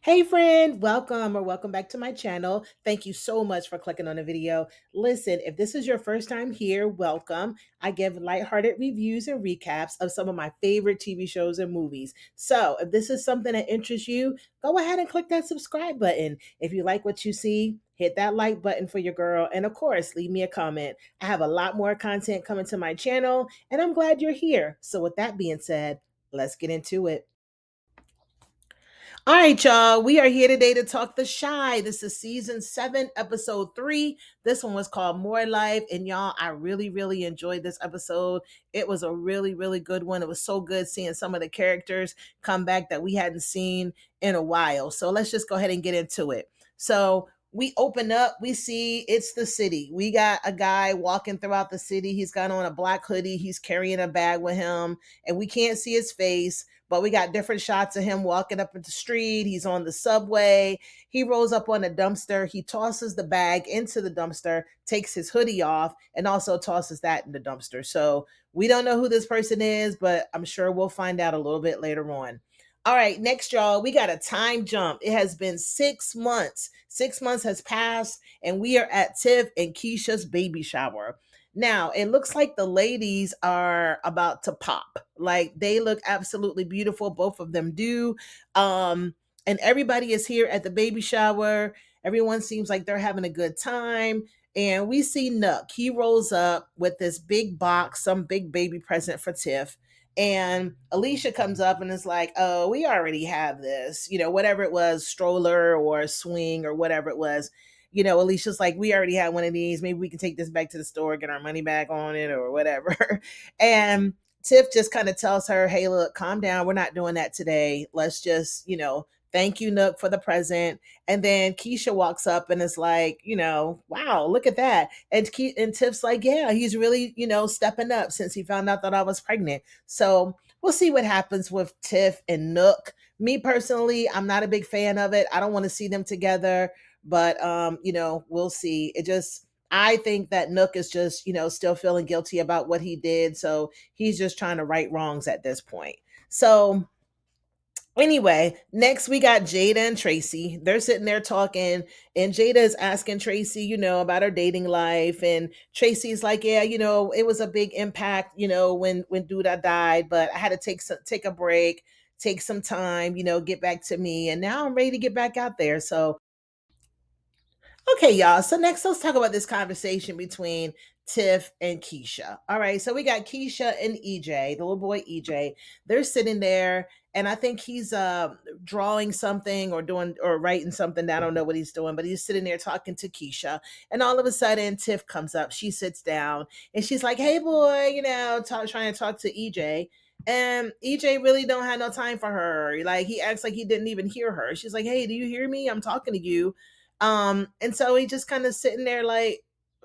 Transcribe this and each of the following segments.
Hey friend, welcome or welcome back to my channel. Thank you so much for clicking on the video. Listen, if this is your first time here, welcome. I give lighthearted reviews and recaps of some of my favorite TV shows and movies. So if this is something that interests you, go ahead and click that subscribe button. If you like what you see, hit that like button for your girl. And of course, leave me a comment. I have a lot more content coming to my channel and I'm glad you're here. So with that being said, let's get into it. All right, y'all. We are here today to talk The Shy. This is season 7, episode 3. This one was called More Life. And y'all, I really enjoyed this episode. It was a really good one. It was so good seeing some of the characters come back that we hadn't seen in a while. So let's just go ahead and get into it. So we open up, we see it's the city. We got a guy walking throughout the city. He's got on a black hoodie. He's carrying a bag with him, and we can't see his face, but we got different shots of him walking up the street. He's on the subway. He rolls up on a dumpster. He tosses the bag into the dumpster, takes his hoodie off, and also tosses that in the dumpster. So we don't know who this person is, but I'm sure we'll find out a little bit later on. All right, next, y'all, we got a time jump. It has been 6 months. 6 months has passed, and we are at Tiff and Keisha's baby shower. Now, it looks like the ladies are about to pop. Like they look absolutely beautiful. Both of them do. And everybody is here at the baby shower. Everyone seems like they're having a good time. And we see Nook. He rolls up with this big box, some big baby present for Tiff. And Alicia comes up and is like, oh, we already have this, whatever it was, stroller or swing or whatever it was. Alicia's like, we already had one of these. Maybe we can take this back to the store, get our money back on it or whatever. And Tiff just kind of tells her, hey, look, calm down. We're not doing that today. Let's just, thank you, Nook, for the present. And then Keisha walks up and is like, wow, look at that. And Tiff's like, yeah, he's really, stepping up since he found out that I was pregnant. So we'll see what happens with Tiff and Nook. Me personally, I'm not a big fan of it. I don't want to see them together, but we'll see. I think that Nook is just, still feeling guilty about what he did. So he's just trying to right wrongs at this point. So anyway, next we got Jada and Tracey. They're sitting there talking, and Jada is asking Tracey, about her dating life. And Tracy's like, yeah, it was a big impact, when Duda died, but I had to take a break, take some time, get back to me. And now I'm ready to get back out there. So okay, y'all. So next, let's talk about this conversation between Tiff and Keisha. All right, so we got Keisha and EJ, the little boy EJ. They're sitting there, and I think he's drawing something or doing or writing something. I don't know what he's doing, but he's sitting there talking to Keisha. And all of a sudden, Tiff comes up. She sits down, and she's like, "Hey, boy," trying to talk to EJ. And EJ really don't have no time for her. Like he acts like he didn't even hear her. She's like, "Hey, do you hear me? I'm talking to you." And so he just kind of sitting there like,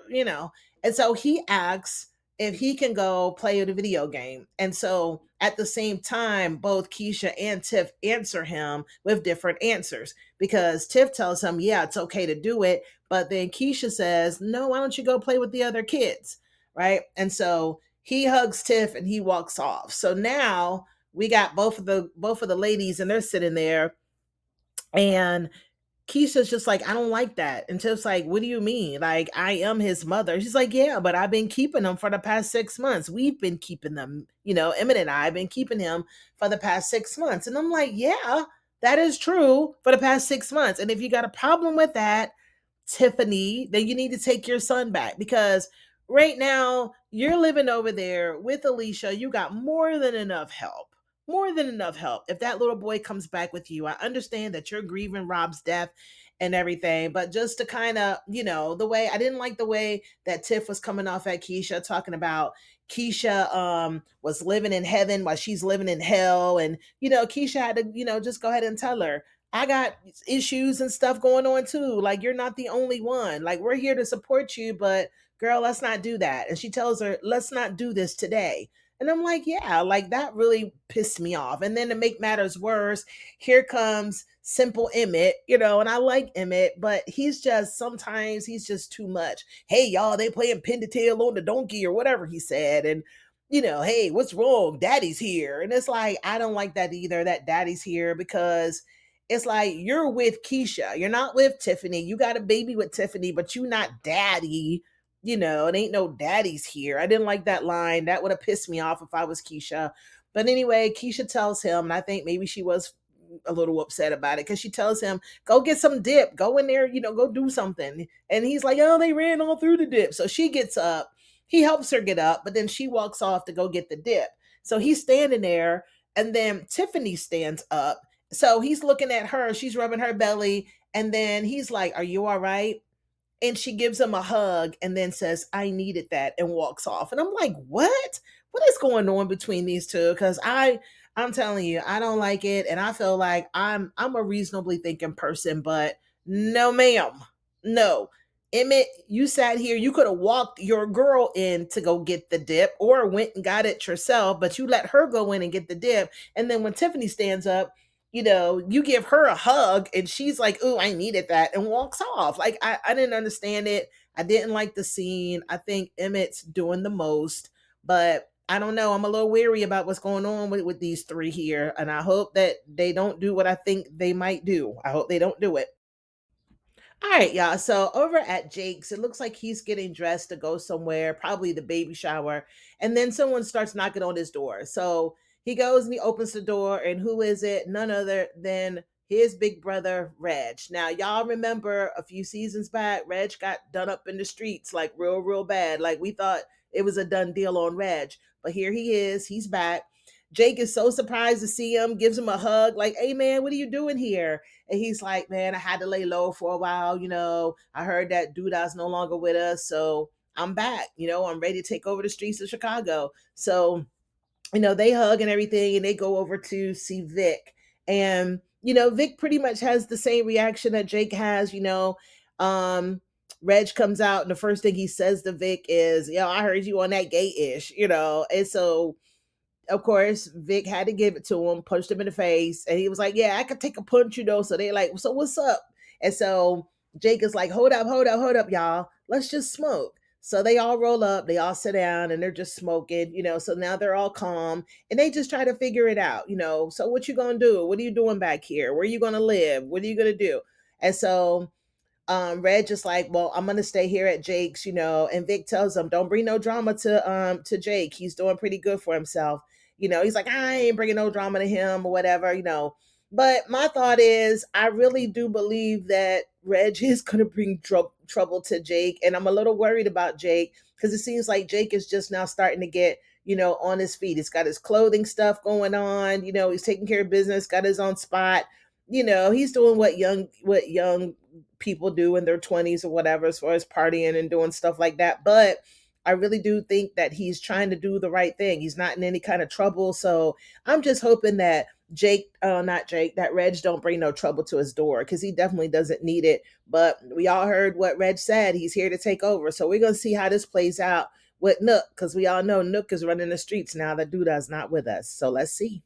you know, and so he asks if he can go play the video game. And so at the same time, both Keisha and Tiff answer him with different answers because Tiff tells him, yeah, it's okay to do it. But then Keisha says, no, why don't you go play with the other kids? Right. And so he hugs Tiff and he walks off. So now we got both of the ladies and they're sitting there and Keisha's just like, I don't like that. And Tiff's like, what do you mean? Like, I am his mother. She's like, yeah, but I've been keeping them for the past 6 months. We've been keeping them, Emmett and I have been keeping him for the past 6 months. And I'm like, yeah, that is true for the past 6 months. And if you got a problem with that, Tiffany, then you need to take your son back because right now you're living over there with Alicia. You got more than enough help. More than enough help. If that little boy comes back with you, I understand that you're grieving Rob's death and everything, but just to kind of, the way I didn't like the way that Tiff was coming off at Keisha, talking about Keisha was living in heaven while she's living in hell. And, Keisha had to, just go ahead and tell her, I got issues and stuff going on too. Like, you're not the only one. Like, we're here to support you, but girl, let's not do that. And she tells her, let's not do this today. And I'm like, yeah, like that really pissed me off. And then to make matters worse, here comes simple Emmett, and I like Emmett, but sometimes he's just too much. Hey, y'all, they playing pin the tail on the donkey or whatever he said. And, hey, what's wrong? Daddy's here. And it's like, I don't like that either, that daddy's here, because it's like you're with Keisha. You're not with Tiffany. You got a baby with Tiffany, but you not daddy. It ain't no daddies here. I didn't like that line. That would have pissed me off if I was Keisha. But anyway, Keisha tells him, and I think maybe she was a little upset about it because she tells him, go get some dip, go in there, go do something. And he's like, oh, they ran all through the dip. So she gets up, he helps her get up, but then she walks off to go get the dip. So he's standing there, and then Tiffany stands up. So he's looking at her, she's rubbing her belly, and then he's like, are you all right? And she gives him a hug and then says, I needed that, and walks off. And I'm like, what is going on between these two? Because I'm telling you, I don't like it. And I feel like I'm a reasonably thinking person, but no, ma'am. No. Emmett, you sat here, you could have walked your girl in to go get the dip or went and got it yourself, but you let her go in and get the dip. And then when Tiffany stands up, you give her a hug and she's like, "Ooh, I needed that," and walks off. Like, I didn't understand it. I didn't like the scene. I think Emmett's doing the most, but I don't know. I'm a little weary about what's going on with these three here, and I hope that they don't do what I think they might do. I hope they don't do it. All right, y'all. So over at Jake's, it looks like he's getting dressed to go somewhere, probably the baby shower. And then someone starts knocking on his door. So he goes and he opens the door. And who is it? None other than his big brother, Reg. Now, y'all remember a few seasons back, Reg got done up in the streets like real, real bad. Like we thought it was a done deal on Reg. But here he is. He's back. Jake is so surprised to see him, gives him a hug, like, hey, man, what are you doing here? And he's like, man, I had to lay low for a while. I heard that Duda's no longer with us. So I'm back. I'm ready to take over the streets of Chicago. So, they hug and everything, and they go over to see Vic. And, Vic pretty much has the same reaction that Jake has. Reg comes out, and the first thing he says to Vic is, I heard you on that gay ish, and so of course, Vic had to give it to him, punched him in the face, and he was like, "Yeah, I could take a punch, So they like, "So what's up?" And so Jake is like, "Hold up, hold up, hold up, y'all. Let's just smoke." So they all roll up, they all sit down, and they're just smoking, So now they're all calm, and they just try to figure it out. So what you gonna do? What are you doing back here? Where are you gonna live? What are you gonna do? And so Red just like, well, I'm gonna stay here at Jake's, and Vic tells him, don't bring no drama to Jake. He's doing pretty good for himself. He's like, I ain't bringing no drama to him or whatever. But my thought is, I really do believe that Reg is gonna bring trouble to Jake, and I'm a little worried about Jake because it seems like Jake is just now starting to get on his feet. He's got his clothing stuff going on. He's taking care of business, got his own spot. He's doing what young people do in their 20s or whatever, as far as partying and doing stuff like that. But I really do think that he's trying to do the right thing. He's not in any kind of trouble. So I'm just hoping that not Jake, that Reg don't bring no trouble to his door, because he definitely doesn't need it. But we all heard what Reg said. He's here to take over. So we're going to see how this plays out with Nook, because we all know Nook is running the streets now that Duda's not with us. So let's see.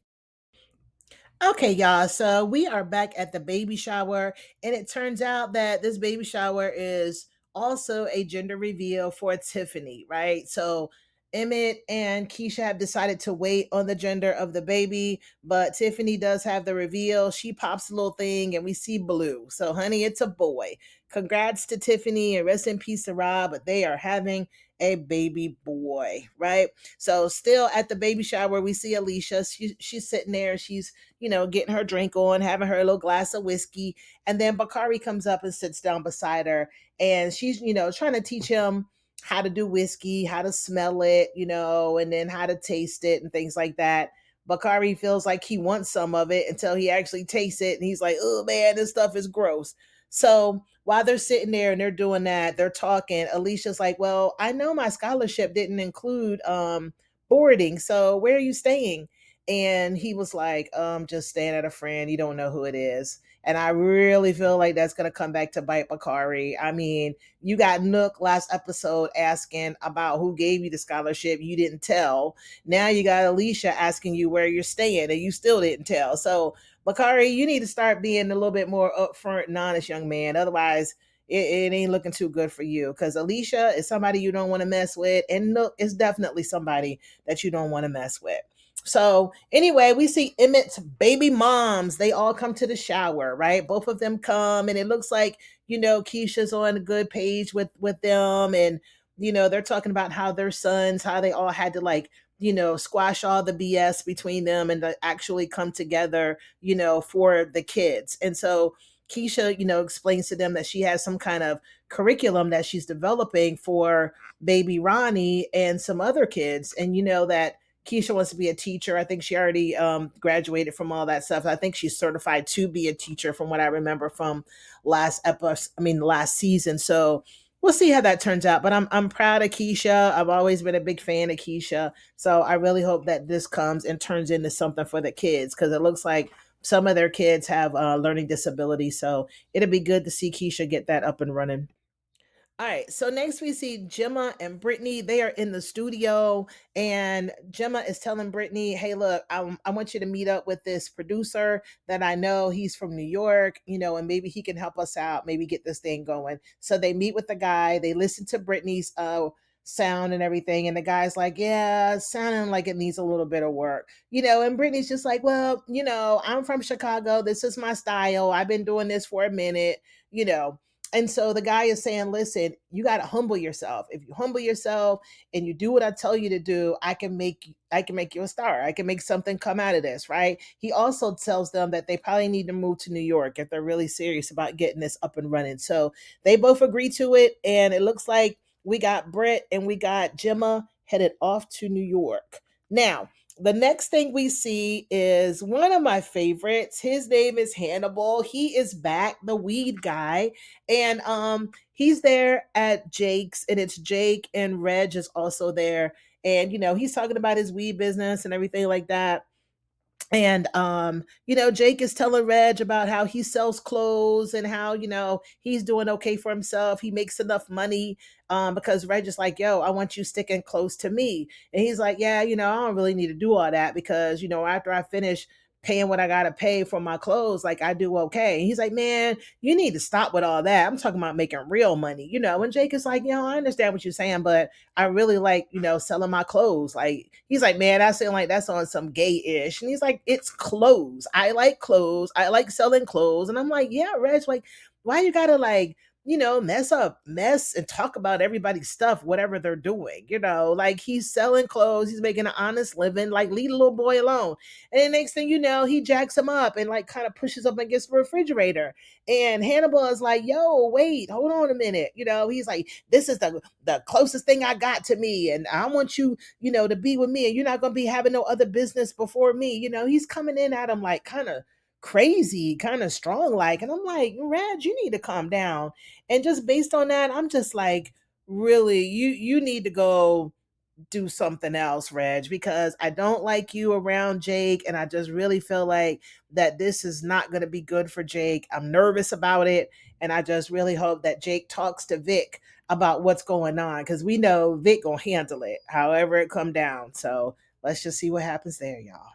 Okay, y'all. So we are back at the baby shower, and it turns out that this baby shower is also a gender reveal for Tiffany, right? So Emmett and Keisha have decided to wait on the gender of the baby, but Tiffany does have the reveal. She pops a little thing, and we see blue. So, honey, it's a boy. Congrats to Tiffany, and rest in peace to Rob, but they are having a baby boy, right? So, still at the baby shower, we see Alicia. She's sitting there. She's getting her drink on, having her little glass of whiskey. And then Bakari comes up and sits down beside her. And she's, trying to teach him how to do whiskey, how to smell it, and then how to taste it and things like that. Bakari feels like he wants some of it until he actually tastes it. And he's like, oh man, this stuff is gross. So while they're sitting there and they're doing that, they're talking. Alicia's like, well, I know my scholarship didn't include boarding. So where are you staying? And he was like, just staying at a friend. You don't know who it is. And I really feel like that's going to come back to bite Bakari. I mean, you got Nook last episode asking about who gave you the scholarship. You didn't tell. Now you got Alicia asking you where you're staying, and you still didn't tell. So, Bakari, you need to start being a little bit more upfront and honest, young man. Otherwise, it ain't looking too good for you, because Alicia is somebody you don't want to mess with, and Nook is definitely somebody that you don't want to mess with. So anyway, we see Emmett's baby moms. They all come to the shower, right? Both of them come, and it looks like Keisha's on a good page with them, and they're talking about how their sons, how they all had to like squash all the BS between them and to actually come together, for the kids. And so Keisha, explains to them that she has some kind of curriculum that she's developing for baby Ronnie and some other kids, and that Keisha wants to be a teacher. I think she already graduated from all that stuff. I think she's certified to be a teacher, from what I remember from last episode. I mean, last season. So we'll see how that turns out. But I'm proud of Keisha. I've always been a big fan of Keisha. So I really hope that this comes and turns into something for the kids, because it looks like some of their kids have learning disabilities. So it'll be good to see Keisha get that up and running. All right, so next we see Gemma and Brittany. They are in the studio, and Gemma is telling Brittany, "Hey, look, I want you to meet up with this producer that I know. He's from New York, and maybe he can help us out, maybe get this thing going." So they meet with the guy. They listen to Brittany's sound and everything, and the guy's like, "Yeah, it's sounding like it needs a little bit of work, And Brittany's just like, "Well, I'm from Chicago. This is my style. I've been doing this for a minute, you know." And so the guy is saying, listen, you got to humble yourself. If you humble yourself and you do what I tell you to do, I can make you a star. I can make something come out of this, right? He also tells them that they probably need to move to New York if they're really serious about getting this up and running. So they both agree to it, and it looks like we got Brett and we got Gemma headed off to New York. Now, the next thing we see is one of my favorites. His name is Hannibal. He is back, the weed guy, and he's there at Jake's, and it's Jake, and Reg is also there, and he's talking about his weed business and everything like that. And Jake is telling Reg about how he sells clothes and how he's doing okay for himself. He makes enough money, because Reg is like, yo, I want you sticking close to me. And he's like, yeah, I don't really need to do all that, because after I finish paying what I gotta pay for my clothes, like, I do okay. And he's like, man, you need to stop with all that. I'm talking about making real money, And Jake is like, I understand what you're saying, but I really like, selling my clothes. Like, he's like, man, I sound like that's on some gay-ish. And he's like, it's clothes. I like clothes. I like selling clothes. And I'm like, yeah, Reg, like, why you gotta like, mess and talk about everybody's stuff, whatever they're doing, like, he's selling clothes, he's making an honest living, like, leave the little boy alone. And the next thing you know, he jacks him up and like kind of pushes up against the refrigerator. And Hannibal is like, yo, wait, hold on a minute. He's like, this is the closest thing I got to me. And I want you, to be with me. And you're not gonna be having no other business before me. He's coming in at him like kind of crazy, kind of strong, like, and I'm like, Reg, you need to calm down. And just based on that, I'm just like, really, you need to go do something else, Reg, because I don't like you around Jake. And I just really feel like that this is not going to be good for Jake. I'm nervous about it. And I just really hope that Jake talks to Vic about what's going on, because we know Vic gonna handle it however it come down. So let's just see what happens there, y'all.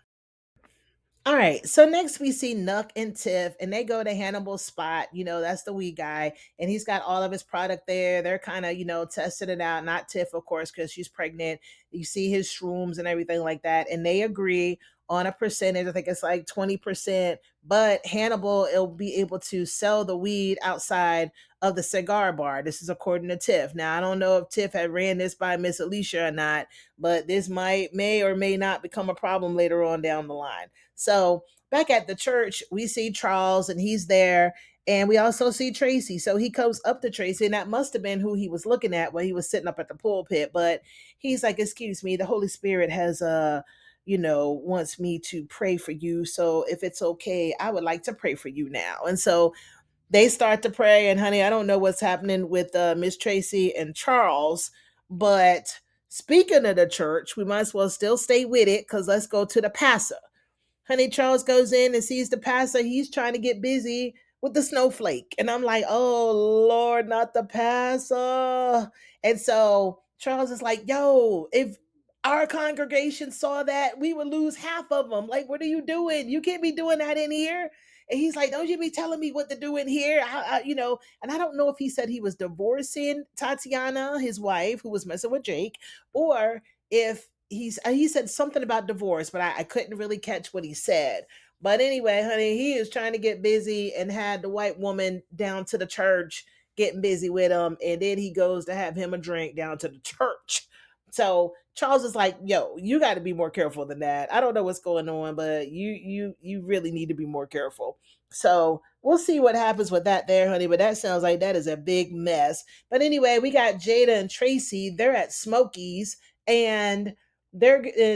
All right, so next we see Nuck and Tiff, and they go to Hannibal's spot. That's the wee guy, and he's got all of his product there. They're kind of, testing it out. Not Tiff, of course, because she's pregnant. You see his shrooms and everything like that, and they agree on a percentage. I think it's like 20%, but Hannibal will be able to sell the weed outside of the cigar bar. This is according to Tiff. Now, I don't know if Tiff had ran this by Miss Alicia or not, but this may or may not become a problem later on down the line. So back at the church, we see Charles, and he's there. And we also see Tracey. So he comes up to Tracey, and that must have been who he was looking at when he was sitting up at the pulpit. But he's like, excuse me, the Holy Spirit has wants me to pray for you. So if it's okay, I would like to pray for you now. And so they start to pray. And honey, I don't know what's happening with Miss Tracey and Charles, but speaking of the church, we might as well still stay with it, because let's go to the pastor. Honey, Charles goes in and sees the pastor. He's trying to get busy with the snowflake. And I'm like, oh, Lord, not the pastor. And so Charles is like, yo, if our congregation saw that, we would lose half of them. Like, what are you doing? You can't be doing that in here. And he's like, don't you be telling me what to do in here. And I don't know if he said he was divorcing Tatiana, his wife, who was messing with Jake, or if he said something about divorce, but I couldn't really catch what he said. But anyway, honey, he is trying to get busy and had the white woman down to the church getting busy with him, and then he goes to have him a drink down to the church. So Charles is like, "Yo, you got to be more careful than that. I don't know what's going on, but you really need to be more careful." So we'll see what happens with that there, honey. But that sounds like that is a big mess. But anyway, we got Jada and Tracey. They're at Smokies, and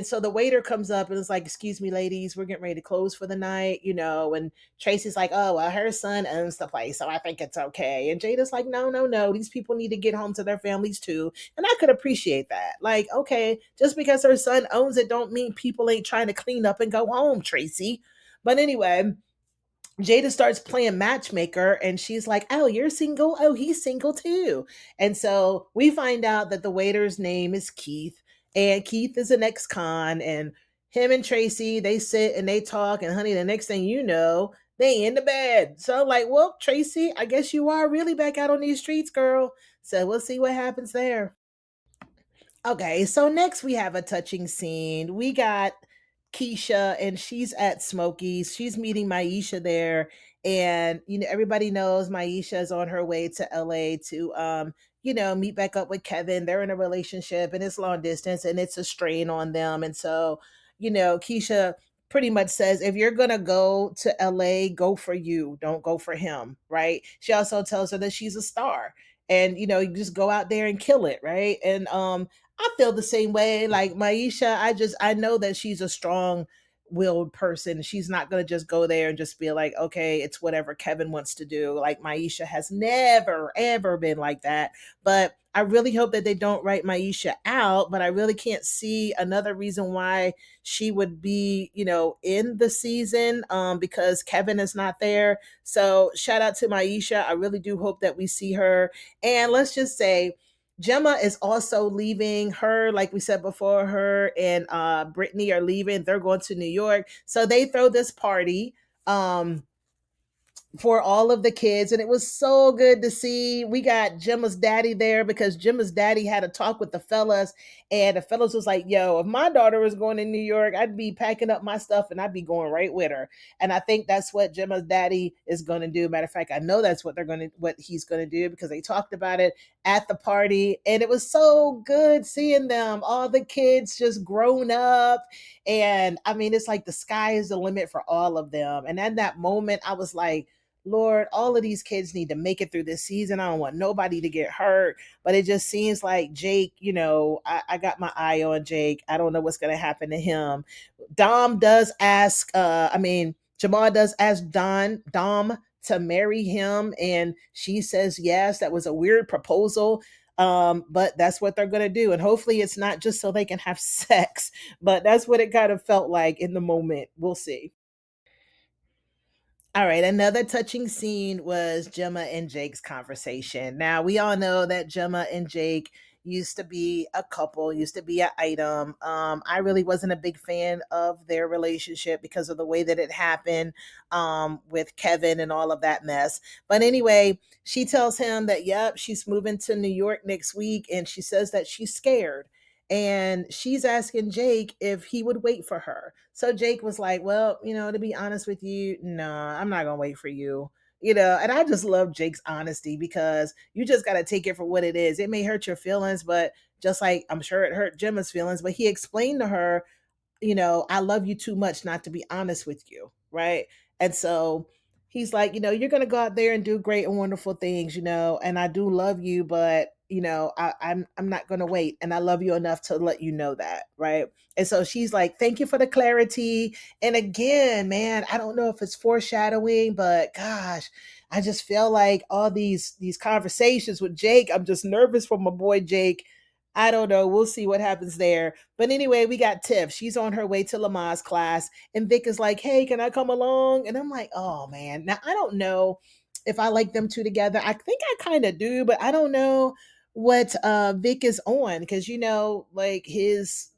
so the waiter comes up and is like, "Excuse me, ladies, we're getting ready to close for the night," and Tracy's like, "Oh, well, her son owns the place, so I think it's okay." And Jada's like, "No, no, no, these people need to get home to their families too." And I could appreciate that. Like, okay, just because her son owns it don't mean people ain't trying to clean up and go home, Tracy. But anyway, Jada starts playing matchmaker, and she's like, "Oh, you're single? Oh, he's single too." And so we find out that the waiter's name is Keith, and Keith is an ex-con, and him and Tracy, they sit and they talk, and honey, the next thing you know, they in the bed. So I'm like, "Well, Tracy, I guess you are really back out on these streets, girl." So we'll see what happens there. Okay, so next we have a touching scene. We got Keisha, and she's at Smokies. She's meeting Maisha there. And everybody knows Maisha is on her way to LA to meet back up with Kevin. They're in a relationship and it's long distance and it's a strain on them. And so, Keisha pretty much says, if you're gonna go to LA, go for you. Don't go for him, right? She also tells her that she's a star. And you just go out there and kill it, right? And I feel the same way. Like Maisha, I know that she's a strong willed person. She's not gonna just go there and just be like, okay, it's whatever Kevin wants to do. Like Maisha has never ever been like that. But I really hope that they don't write Maisha out, but I really can't see another reason why she would be, in the season because Kevin is not there. So shout out to Maisha. I really do hope that we see her. And let's just say Gemma is also leaving. Her, like we said before, her and Brittany are leaving. They're going to New York. So they throw this party. For all of the kids, and it was so good to see. We got Gemma's daddy there because Gemma's daddy had a talk with the fellas, and the fellas was like, "Yo, if my daughter was going to New York, I'd be packing up my stuff and I'd be going right with her." And I think that's what Gemma's daddy is going to do. Matter of fact, I know that's what he's going to do because they talked about it at the party, and it was so good seeing them, all the kids just grown up. And I mean, it's like the sky is the limit for all of them. And at that moment, I was like, Lord, all of these kids need to make it through this season. I don't want nobody to get hurt. But it just seems like Jake, I got my eye on Jake. I don't know what's going to happen to him. Dom does ask, Jamal does ask Dom to marry him. And she says yes. That was a weird proposal. But that's what they're going to do. And hopefully it's not just so they can have sex. But that's what it kind of felt like in the moment. We'll see. All right, another touching scene was Gemma and Jake's conversation. Now, we all know that Gemma and Jake used to be a couple, used to be an item. I really wasn't a big fan of their relationship because of the way that it happened with Kevin and all of that mess. But anyway, she tells him that, yep, she's moving to New York next week, and she says that she's scared. And she's asking Jake if he would wait for her. So Jake was like, "Well, to be honest with you, no, I'm not going to wait for you." And I just love Jake's honesty because you just got to take it for what it is. It may hurt your feelings, but just like I'm sure it hurt Gemma's feelings, but he explained to her, I love you too much not to be honest with you. Right. And so he's like, you're going to go out there and do great and wonderful things, and I do love you, but, I'm not going to wait. And I love you enough to let you know that. Right. And so she's like, thank you for the clarity. And again, man, I don't know if it's foreshadowing, but gosh, I just feel like all these conversations with Jake, I'm just nervous for my boy Jake. I don't know. We'll see what happens there. But anyway, we got Tiff. She's on her way to Lama's class, and Vic is like, "Hey, can I come along?" And I'm like, "Oh man." Now I don't know if I like them two together. I think I kind of do, but I don't know what Vic is on because like his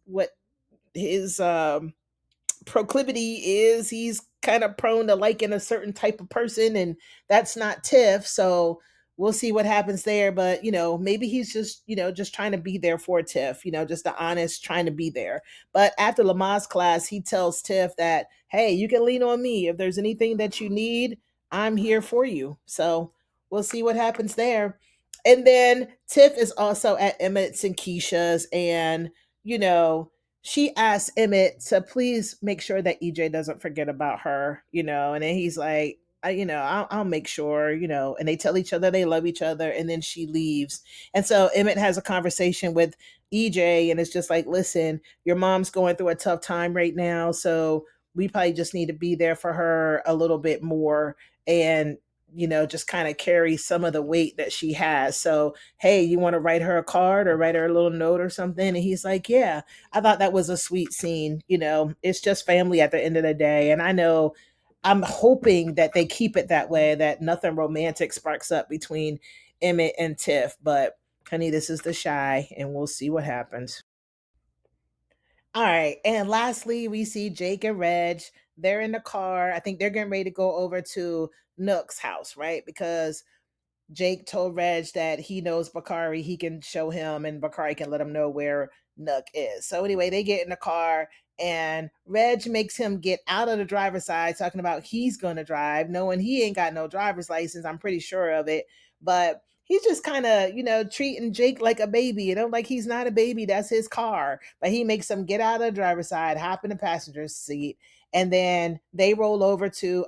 proclivity is he's kind of prone to liking a certain type of person, and that's not Tiff. So we'll see what happens there. But maybe he's just just trying to be there for Tiff, just the honest trying to be there. But after Lamont's class, he tells Tiff that, hey, you can lean on me if there's anything that you need. I'm here for you. So we'll see what happens there. And then Tiff is also at Emmett's and Keisha's, and you know she asks Emmett to please make sure that EJ doesn't forget about her, and then he's like, I'll make sure, and they tell each other they love each other, and then she leaves. And so Emmett has a conversation with EJ, and it's just like, listen, your mom's going through a tough time right now, so we probably just need to be there for her a little bit more, and just kind of carry some of the weight that she has. So, hey, you want to write her a card or write her a little note or something? And he's like, yeah. I thought that was a sweet scene. It's just family at the end of the day. And I know I'm hoping that they keep it that way, that nothing romantic sparks up between Emmett and Tiff. But honey, this is the shy, and we'll see what happens. All right. And lastly, we see Jake and Reg. They're in the car. I think they're getting ready to go over to Nook's house, right? Because Jake told Reg that he knows Bakari. He can show him, and Bakari can let him know where Nook is. So anyway, they get in the car, and Reg makes him get out of the driver's side, talking about he's going to drive, knowing he ain't got no driver's license. I'm pretty sure of it, but he's just kind of, treating Jake like a baby. Like he's not a baby. That's his car. But he makes him get out of the driver's side, hop in the passenger seat, and then they roll over to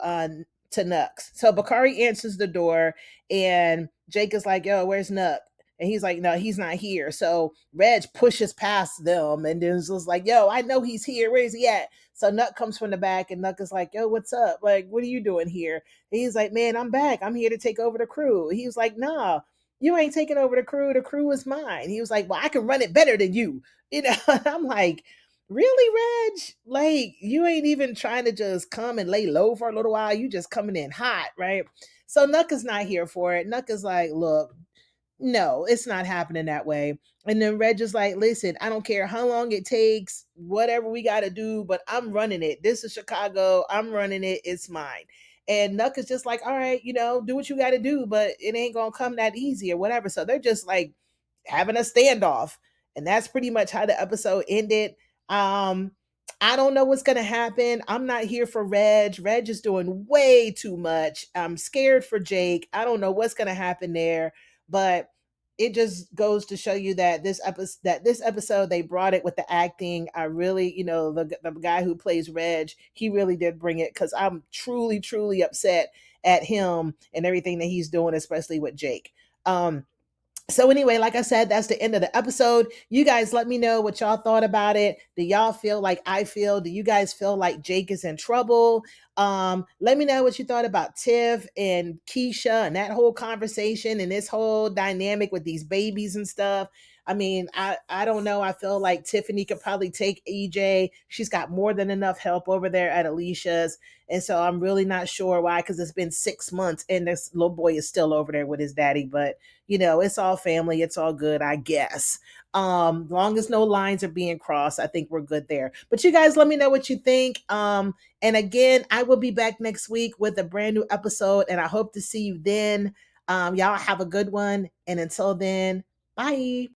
Nux. So Bakari answers the door, and Jake is like, yo, where's Nuck? And he's like, no, he's not here. So Reg pushes past them and then is just like, yo, I know he's here. Where is he at? So Nuck comes from the back, and Nuck is like, yo, what's up? Like, what are you doing here? And he's like, man, I'm back. I'm here to take over the crew. He was like, nah, you ain't taking over the crew. The crew is mine. He was like, well, I can run it better than you. I'm like, really, Reg? Like, you ain't even trying to just come and lay low for a little while. You just coming in hot, right? So Nuck is not here for it. Nuck is like, look, no, it's not happening that way. And then Reg is like, listen, I don't care how long it takes, whatever we got to do, but I'm running it. This is Chicago. I'm running it. It's mine. And Nuck is just like, all right, do what you got to do, but it ain't going to come that easy or whatever. So they're just like having a standoff. And that's pretty much how the episode ended. Um, I don't know what's gonna happen. I'm not here for Reg. Reg is doing way too much. I'm scared for Jake. I don't know what's gonna happen there, but it just goes to show you that this episode they brought it with the acting. I really, the guy who plays Reg, he really did bring it, because I'm truly, truly upset at him and everything that he's doing, especially with Jake. So anyway, like I said, that's the end of the episode. You guys let me know what y'all thought about it. Do y'all feel like I feel? Do you guys feel like Jake is in trouble? Let me know what you thought about Tiff and Keisha and that whole conversation and this whole dynamic with these babies and stuff. I mean, I don't know. I feel like Tiffany could probably take EJ. She's got more than enough help over there at Alicia's. And so I'm really not sure why, because it's been 6 months and this little boy is still over there with his daddy. But it's all family, it's all good, I guess. Long as no lines are being crossed, I think we're good there. But you guys let me know what you think. And again, I will be back next week with a brand new episode, and I hope to see you then. Y'all have a good one, and until then, bye.